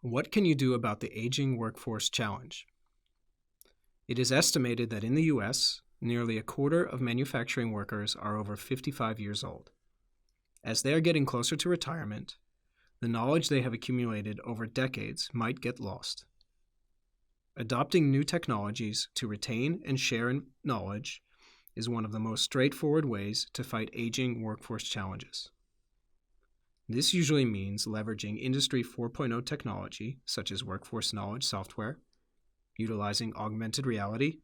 What can you do about the aging workforce challenge? It is estimated that in the U.S., nearly a quarter of manufacturing workers are over 55 years old. As they are getting closer to retirement, the knowledge they have accumulated over decades might get lost. Adopting new technologies to retain and share knowledge is one of the most straightforward ways to fight aging workforce challenges. This usually means leveraging Industry 4.0 technology, such as workforce knowledge software, utilizing augmented reality,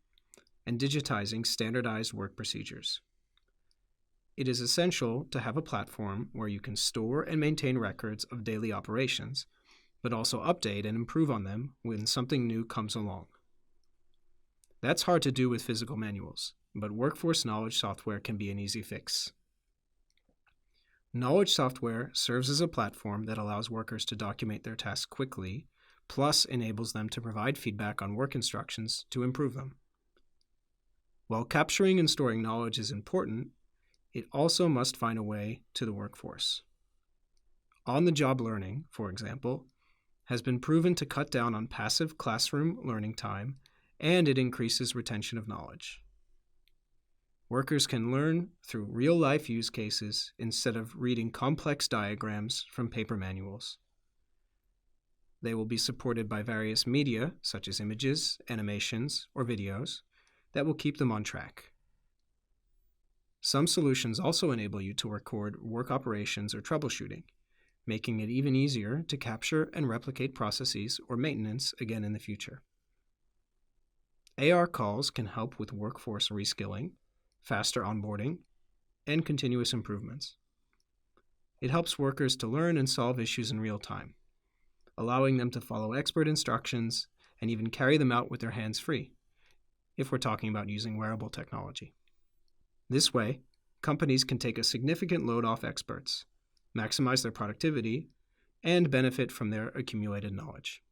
and digitizing standardized work procedures. It is essential to have a platform where you can store and maintain records of daily operations, but also update and improve on them when something new comes along. That's hard to do with physical manuals, but workforce knowledge software can be an easy fix. Knowledge software serves as a platform that allows workers to document their tasks quickly, plus enables them to provide feedback on work instructions to improve them. While capturing and storing knowledge is important, it also must find a way to the workforce. On-the-job learning, for example, has been proven to cut down on passive classroom learning time, and it increases retention of knowledge. Workers can learn through real-life use cases instead of reading complex diagrams from paper manuals. They will be supported by various media, such as images, animations, or videos, that will keep them on track. Some solutions also enable you to record work operations or troubleshooting, making it even easier to capture and replicate processes or maintenance again in the future. AR calls can help with workforce reskilling, faster onboarding, and continuous improvements. It helps workers to learn and solve issues in real time, allowing them to follow expert instructions and even carry them out with their hands free, if we're talking about using wearable technology. This way, companies can take a significant load off experts, maximize their productivity, and benefit from their accumulated knowledge.